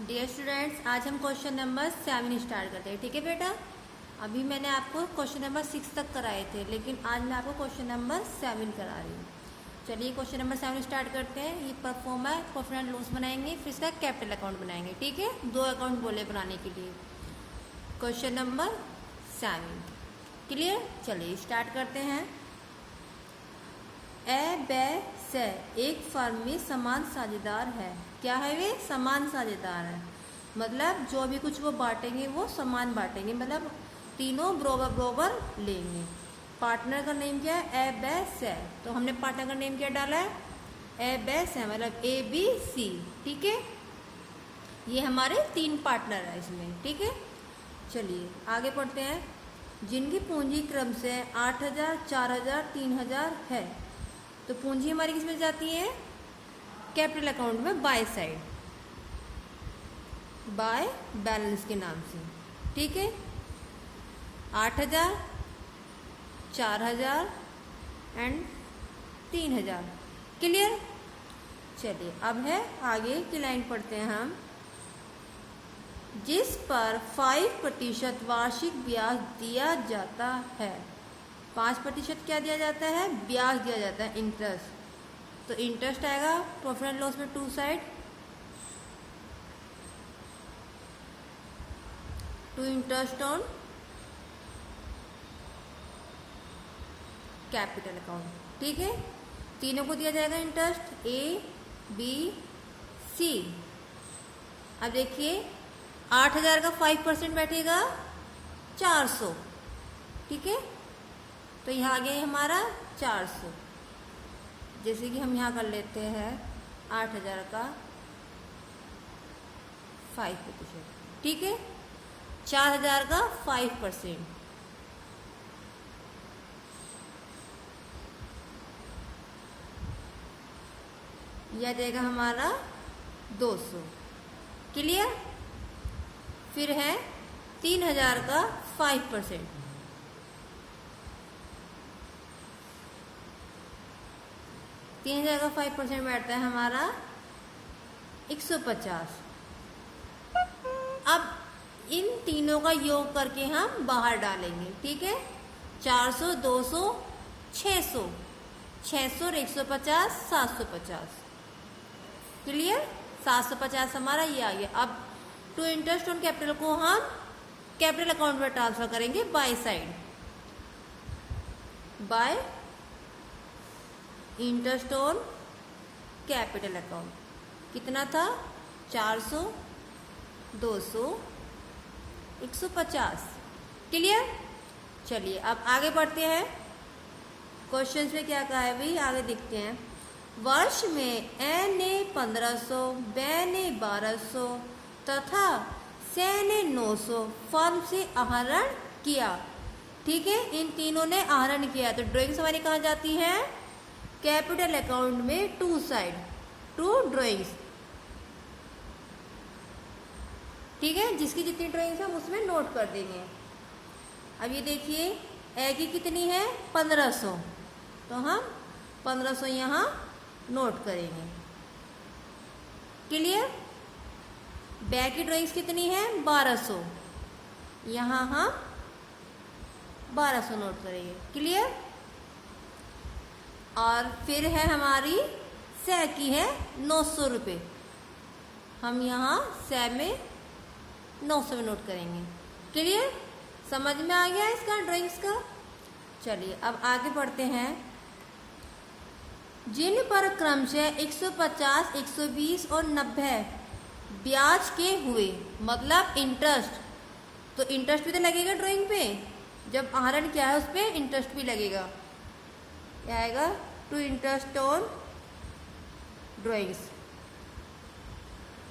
Dear students, आज हम question number 7 start करते हैं। ठीक है बेटा, अभी मैंने आपको क्वेश्चन नंबर 6 तक कराए थे, लेकिन आज मैं आपको क्वेश्चन नंबर 7 करा रही हूँ। चलिए क्वेश्चन नंबर 7 स्टार्ट करते हैं। ये परफॉर्म है, प्रॉफिट एंड लॉस बनाएंगे, फिर इसका कैपिटल अकाउंट बनाएंगे। ठीक है, 2 अकाउंट बोले बनाने के लिए। Question number 7 clear. चलिए स्टार्ट करते हैं। ए बे से एक फर्म में समान साझेदार है। क्या है वे? समान साझेदार है, मतलब जो भी कुछ वो बांटेंगे वो समान बांटेंगे, मतलब तीनों बरोबर बरोबर लेंगे। पार्टनर का नेम क्या है? ए बे से। तो हमने पार्टनर का नेम क्या डाला है? ए बे से, मतलब ABC। ठीक है, ये हमारे 3 पार्टनर है इसमें। ठीक है, चलिए आगे पढ़ते हैं। जिनकी पूंजी क्रम से 8000, 4000, 3000 है, तो पूंजी हमारी किस में जाती है? कैपिटल अकाउंट में, बाय साइड, बाय बैलेंस के नाम से। ठीक है, 8000, 4000 एंड 3000। क्लियर। चलिए अब है आगे की लाइन पढ़ते हैं हम। जिस पर 5% वार्षिक ब्याज दिया जाता है। 5% क्या दिया जाता है? ब्याज दिया जाता है, इंटरेस्ट। तो इंटरेस्ट आएगा प्रॉफिट एंड लॉस में to side, to interest on capital account. ठीक है, तीनों को दिया जाएगा इंटरेस्ट, ABC। अब देखिए 8000 का 5% बैठेगा 400। ठीक है, तो यहाँ आ गया हमारा 400। जैसे कि हम यहाँ कर लेते हैं 8000 का 5%। ठीक है, 4000 का 5%, यह देगा हमारा 200। क्लियर। फिर है 3000 का 5%, का 5% बैठता है हमारा 150। अब इन तीनों का योग करके हम बाहर डालेंगे। ठीक है, 400, 200, 600, 600 और 150, 750। क्लियर। 750 हमारा ये आ गया। अब टू इंटरेस्ट ऑन कैपिटल को हम कैपिटल अकाउंट में ट्रांसफर करेंगे, by side, bye interest on capital account. कितना था? 400, 200, 150। क्लियर। चलिए अब आगे बढ़ते हैं। क्वेश्चन में क्या कहा है भाई, आगे देखते हैं। वर्ष में ए ने 1500, बे ने 1200 तथा से ने 900 फर्म से आहरण किया। ठीक है, इन तीनों ने आहरण किया। तो ड्राइंग्स हमारी कहाँ जाती है? कैपिटल अकाउंट में टू साइड, टू ड्राइंग्स। ठीक है, जिसकी जितनी ड्राइंग्स हम उसमें नोट कर देंगे। अब ये देखिए ए की कितनी है? 1500, तो हम 1500 यहाँ नोट करेंगे। क्लियर। बे की ड्राइंग्स कितनी है? 1200, यहाँ हम 1200 नोट करेंगे। क्लियर। और फिर है हमारी से की है 900 रुपये, हम यहाँ से में 900 में नोट करेंगे। क्लियर। समझ में आ गया इसका ड्राइंग्स का। चलिए अब आगे बढ़ते हैं। जिन पर क्रम से 150, 120 और 90 ब्याज के हुए, मतलब इंटरेस्ट। तो इंटरेस्ट भी तो लगेगा ड्राइंग पे, जब आहरण क्या है उस पर इंटरेस्ट भी लगेगा। क्या आएगा? To interest on drawings.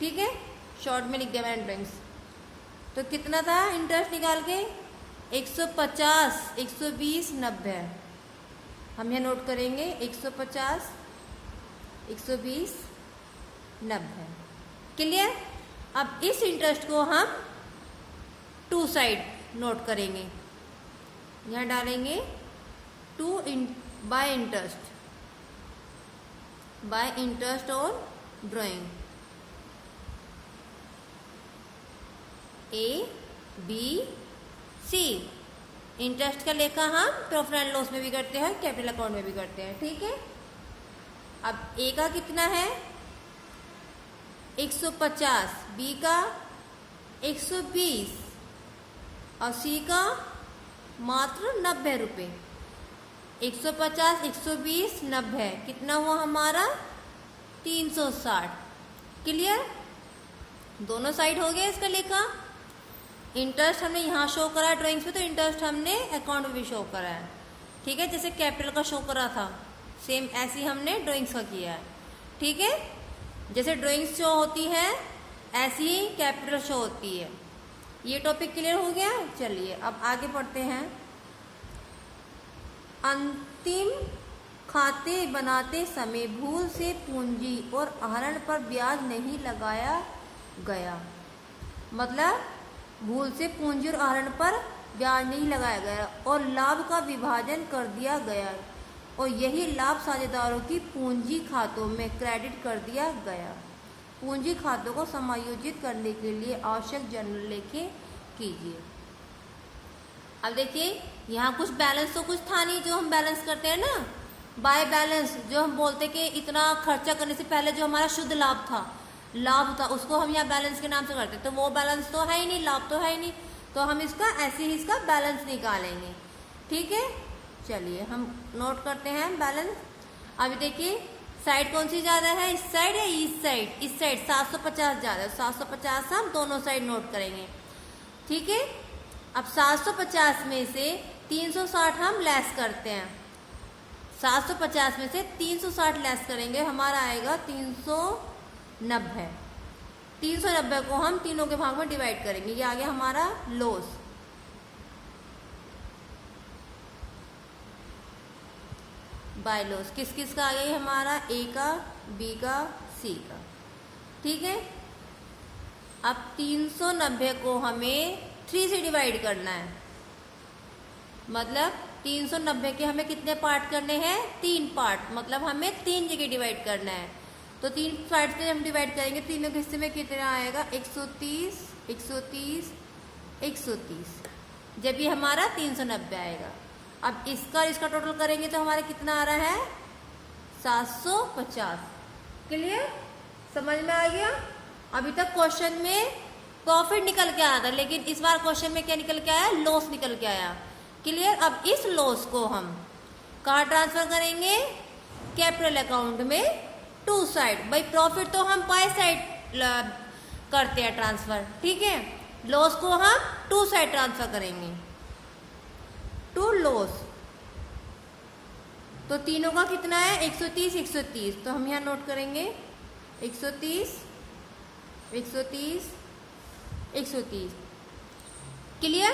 ठीक है, शॉर्ट में लिख दिया मैंने ड्राइंग्स। तो कितना था इंटरेस्ट निकाल के? 150, 120, 90। हम यहाँ नोट करेंगे 150, 120, 90। क्लियर। अब इस इंटरेस्ट को हम टू साइड नोट करेंगे, यहाँ डालेंगे to by interest, by interest on drawing. ABC। Interest का लेखा हम प्रॉफिट एंड लॉस में भी करते हैं, कैपिटल अकाउंट में भी करते हैं, ठीक है। अब ए का कितना है 150, बी का 120 और सी का मात्र 90 रुपये। 150, 120, 90 कितना हुआ हमारा 360। क्लियर, दोनों साइड हो गया इसका लेखा। इंटरेस्ट हमने यहाँ शो करा है ड्राइंग्स में, तो इंटरेस्ट हमने अकाउंट में भी शो करा है, ठीक है। जैसे कैपिटल का शो करा था सेम ऐसे ही हमने ड्राइंग्स का किया है, ठीक है। जैसे ड्राइंग्स शो होती है ऐसी ही कैपिटल शो होती है। ये टॉपिक क्लियर हो गया। चलिए अब आगे पढ़ते हैं। अंतिम खाते बनाते समय भूल से पूंजी और आहरण पर ब्याज नहीं लगाया गया। मतलब भूल से पूंजी और आहरण पर ब्याज नहीं लगाया गया और लाभ का विभाजन कर दिया गया और यही लाभ साझेदारों की पूंजी खातों में क्रेडिट कर दिया गया। पूंजी खातों को समायोजित करने के लिए आवश्यक जर्नल लेखे कीजिए। अब देखिए यहाँ कुछ बैलेंस तो कुछ था नहीं जो हम बैलेंस करते हैं ना, बाय बैलेंस जो हम बोलते कि इतना खर्चा करने से पहले जो हमारा शुद्ध लाभ था उसको हम यहाँ बैलेंस के नाम से करते, तो वो बैलेंस तो है ही नहीं, लाभ तो है ही नहीं, तो हम इसका ऐसे ही इसका बैलेंस निकालेंगे, ठीक है। चलिए हम नोट करते हैं बैलेंस। अभी देखिए साइड कौन सी ज्यादा है, इस साइड या इस साइड? इस साइड 750 ज्यादा है, 750 हम दोनों साइड नोट करेंगे, ठीक है। अब 750 में से 360 हम लेस करते हैं, 750 में से 360 लेस करेंगे, हमारा आएगा 390। 390 को हम तीनों के भाग में डिवाइड करेंगे, ये आ गया हमारा लॉस। बाय लॉस किस किस का आ गया हमारा, ए का, बी का, सी का, ठीक है। अब 390 को हमें 3 से डिवाइड करना है, मतलब 390 के हमें कितने पार्ट करने हैं, 3 पार्ट, मतलब हमें 3 जगह डिवाइड करना है। तो 3 पार्ट से हम डिवाइड करेंगे, तीनों के हिस्से में कितना आएगा 130, 130, 130, जब ये हमारा 390 आएगा। अब इसका इसका टोटल करेंगे तो हमारा कितना आ रहा है 750। क्लियर, समझ में आ गया। अभी तक क्वेश्चन में प्रॉफिट निकल के आया था, लेकिन इस बार क्वेश्चन में क्या निकल के आया, लॉस निकल के आया। क्लियर, अब इस लॉस को हम कहाँ ट्रांसफर करेंगे, कैपिटल अकाउंट में, टू साइड। भाई प्रॉफिट तो हम बाय साइड करते हैं ट्रांसफर, ठीक है, लॉस को हम टू साइड ट्रांसफर करेंगे, टू लॉस। तो तीनों का कितना है 130, 130, तो हम यहाँ नोट करेंगे 130, 130, 130। क्लियर,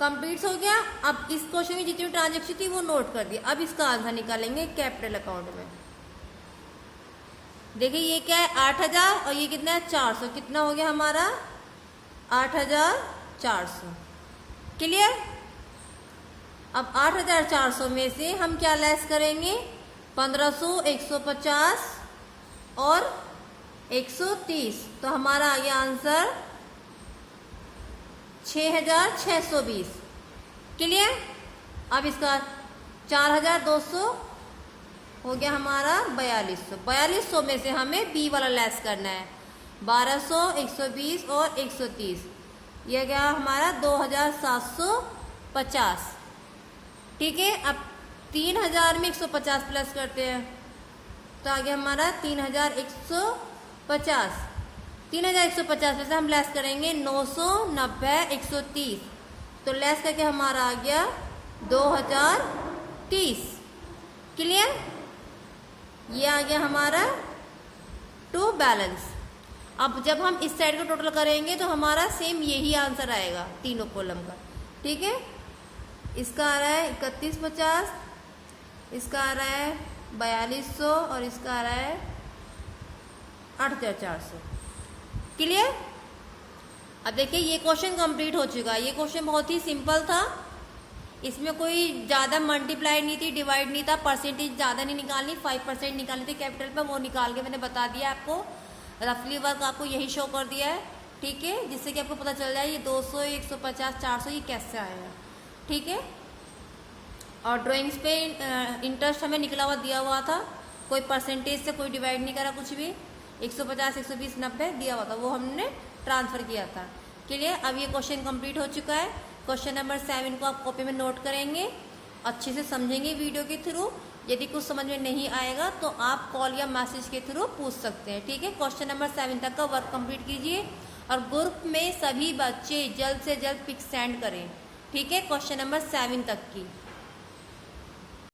कंप्लीट हो गया। अब इस क्वेश्चन में जितनी ट्रांजेक्शन थी वो नोट कर दी। अब इसका आंसर निकालेंगे कैपिटल अकाउंट में। देखिए ये क्या है 8000 और ये कितना है 400, कितना हो गया हमारा 8400। क्लियर, अब 8400 में से हम क्या लेस करेंगे 1500, 150 और 130, तो हमारा आ गया आंसर 6620। क्लियर, अब इसका 4200 हो गया हमारा 4200। 4200 में से हमें बी वाला लेस करना है, 1200, 120 और 130, यह गया हमारा 2750। ठीक है, अब 3000 में 150 प्लस करते हैं तो आ गया हमारा 3150। 3150 में से हम लेस करेंगे 990, 130, तो लेस करके हमारा आ गया 2030। क्लियर, ये आ गया हमारा टू बैलेंस। अब जब हम इस साइड को टोटल करेंगे तो हमारा सेम यही आंसर आएगा तीनों कॉलम का। ठीक है, इसका आ रहा है 3150, इसका आ रहा है 4200 और इसका आ रहा है 8400। क्लियर, अब देखिए ये क्वेश्चन कंप्लीट हो चुका है। ये क्वेश्चन बहुत ही सिंपल था, इसमें कोई ज़्यादा मल्टीप्लाई नहीं थी, डिवाइड नहीं था, परसेंटेज ज़्यादा नहीं निकालनी, 5% निकालनी थी कैपिटल पे, वो निकाल के मैंने बता दिया आपको। रफली वर्क आपको यही शो कर दिया है। ठीक है, जिससे कि आपको पता चल जाए ये 200, 150, 400 ये कैसे आएगा। ठीक है, और ड्राइंग्स पे इंटरेस्ट हमें निकला हुआ दिया हुआ था, कोई परसेंटेज से कोई डिवाइड नहीं करा, कुछ भी 150, 120, 90 दिया हुआ था, वो हमने ट्रांसफ़र किया था। क्लियर, अब ये क्वेश्चन कंप्लीट हो चुका है। क्वेश्चन नंबर 7 को आप कॉपी में नोट करेंगे, अच्छे से समझेंगे वीडियो के थ्रू। यदि कुछ समझ में नहीं आएगा तो आप कॉल या मैसेज के थ्रू पूछ सकते हैं। ठीक है, क्वेश्चन नंबर 7 तक का वर्क कंप्लीट कीजिए और ग्रुप में सभी बच्चे जल्द से जल्द पिक सेंड करें। ठीक है, क्वेश्चन नंबर 7 तक की।